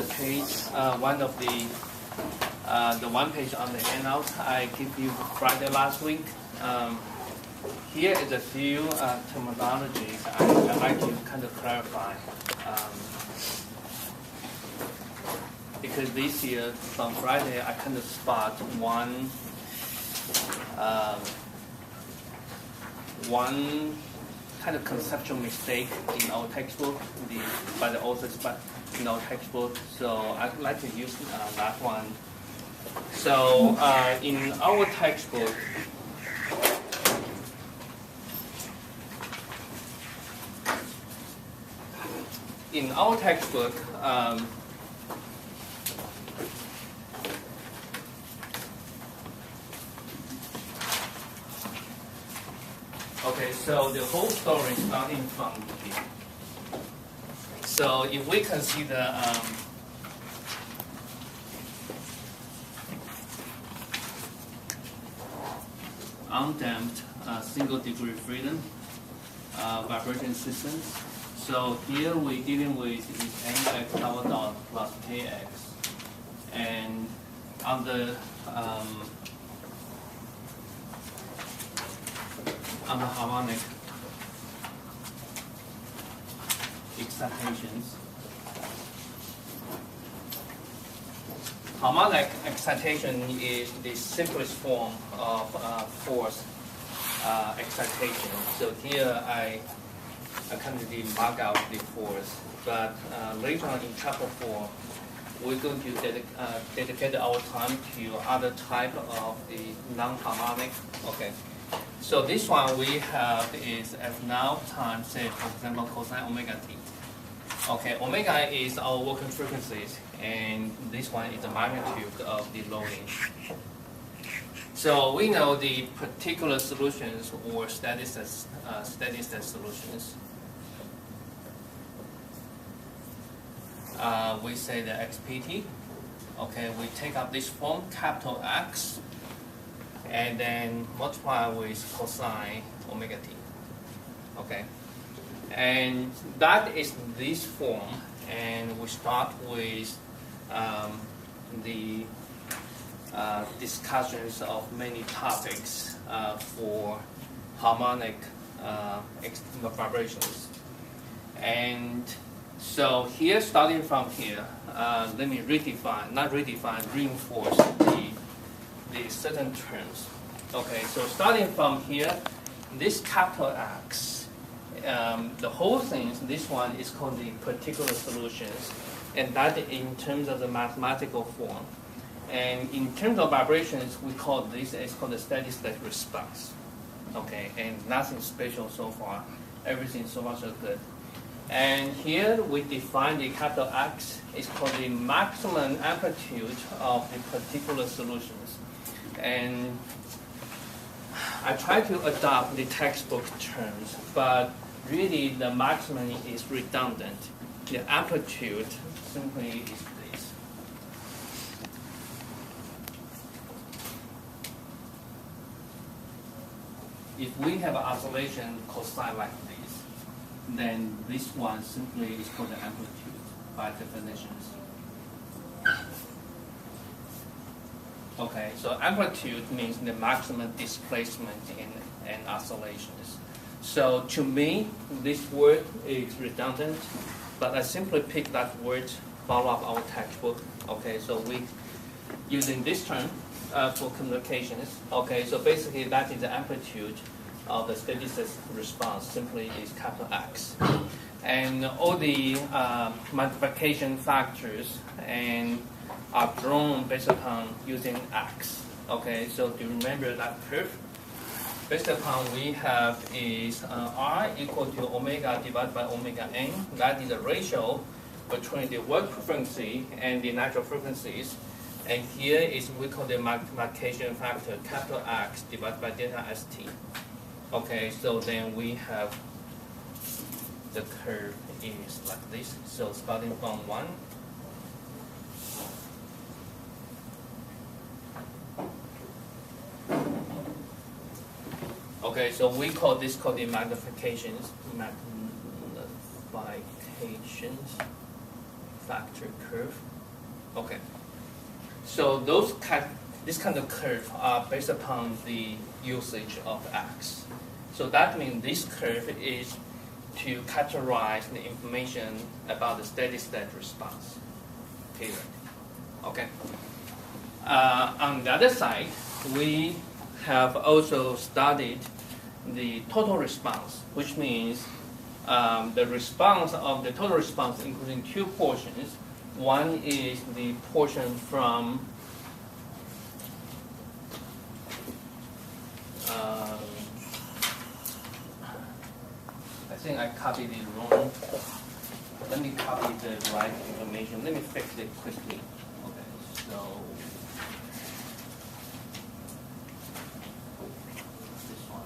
page, one of the one page on the handout I gave you Friday last week. Here is a few terminologies I'd like to kind of clarify. Because this year, from Friday, I kind of spot one kind of conceptual mistake in our textbook, by the authors, but in our textbook. So I'd like to use that one. So in our textbook, okay, so the whole story is starting from here. So if we consider undamped single degree freedom vibration systems. So here we're dealing with mx double dot plus kx, and on the harmonic excitations. Harmonic excitation is the simplest form of force excitation. So here I kind of mark out the force, but later on in chapter 4, we're going to dedicate our time to other type of the non-harmonic. Okay. So this one we have is F now times, say, for example, cosine omega t. Okay, omega is our working frequencies, and this one is the magnitude of the loading. So we know the particular solutions or steady state solutions. We say the xpt. Okay, we take up this form, capital X, and then multiply with cosine omega t. Okay, and that is this form, and we start with the discussions of many topics for harmonic vibrations. And so here, starting from here, let me reinforce the certain terms. Okay, so starting from here, this capital X, the whole thing, this one is called the particular solutions, and that in terms of the mathematical form. And in terms of vibrations, we call this, it's called the steady state response. Okay, and nothing special so far. Everything so far so good. And here we define the capital X is called the maximum amplitude of the particular solutions. And I try to adopt the textbook terms, but really the maximum is redundant. The amplitude simply is this. If we have an oscillation cosine like this, then this one simply is called the amplitude by definitions. Okay, so amplitude means the maximum displacement in oscillations. So to me, this word is redundant, but I simply pick that word, follow up our textbook. Okay, so we using this term for communications. Okay, so basically that is the amplitude of the steady state response, simply is capital X. And all the multiplication factors and are drawn based upon using X. Okay, so do you remember that curve? Based upon we have is R equal to omega divided by omega n. That is the ratio between the work frequency and the natural frequencies. And here is we call the multiplication factor, capital X divided by delta st. Okay, so then we have the curve is like this. So starting from 1. Okay, so we call this called the magnifications factor curve. Okay. So this kind of curve are based upon the usage of X. So that means this curve is to characterize the information about the steady state response. Period. Okay. On the other side, we have also studied the total response, which means the response of the total response including two portions. One is the portion from I think I copied it wrong. Let me copy the right information. Let me fix it quickly. Okay, so this one.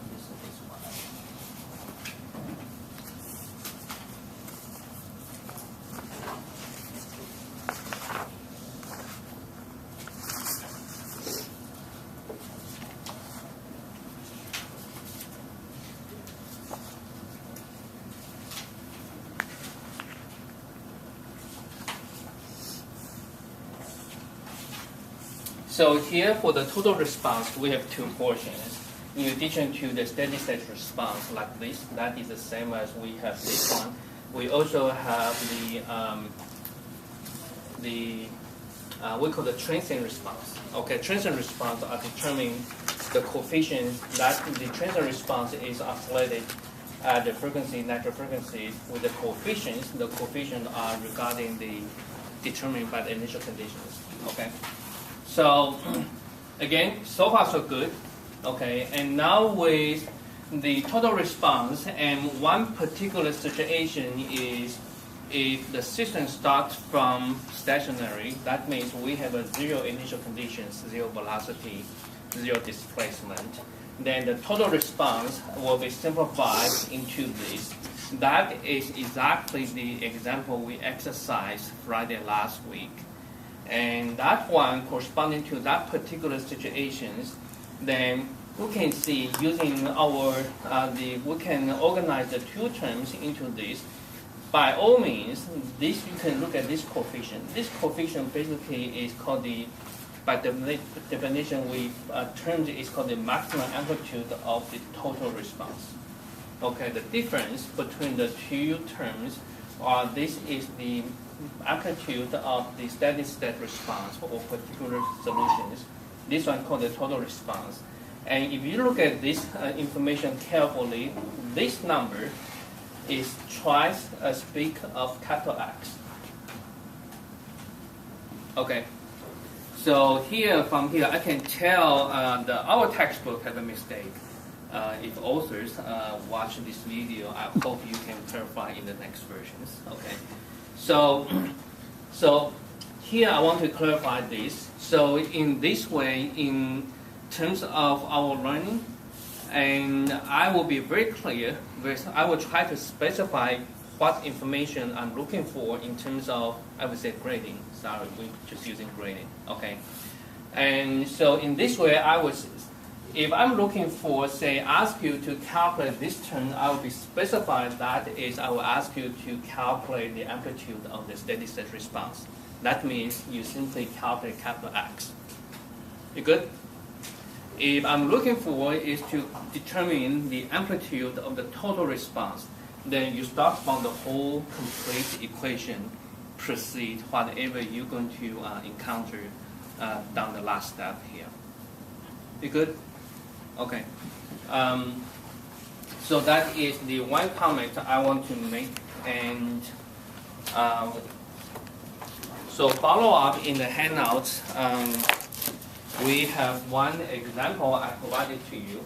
So here for the total response, we have two portions. In addition to the steady state response like this, that is the same as we have this one. We also have we call the transient response. Okay, transient response are determining the coefficients that the transient response is oscillated at the frequency, natural frequency with the coefficients. The coefficients are regarding the determined by the initial conditions. Okay. So again, so far so good. Okay, and now with the total response, and one particular situation is if the system starts from stationary, that means we have a zero initial conditions, zero velocity, zero displacement. Then the total response will be simplified into this. That is exactly the example we exercised Friday last week. And that one corresponding to that particular situations, then we can see using our, we can organize the two terms into this. By all means, this you can look at this coefficient. This coefficient basically is called the, by definition we termed is called the maximum amplitude of the total response. Okay, the difference between the two terms are this is the amplitude of the steady state response for particular solutions. This one called the total response. And if you look at this information carefully, this number is twice as big of capital X. Okay. So here, from here, I can tell our textbook has a mistake. If authors watch this video, I hope you can clarify in the next versions. Okay. So here I want to clarify this. So in this way, in terms of our learning, and I will be very clear. I will try to specify what information I'm looking for in terms of, I would say, grading. Sorry, we're just using grading. Okay. And so in this way, if I'm looking for, say, ask you to calculate this term, I will be specified that is, I will ask you to calculate the amplitude of the steady state response. That means you simply calculate capital X. You good? If I'm looking for is to determine the amplitude of the total response, then you start from the whole complete equation, proceed whatever you're going to encounter down the last step here. You good? Okay. So that is the one comment I want to make. And so follow up in the handouts. We have one example I provided to you.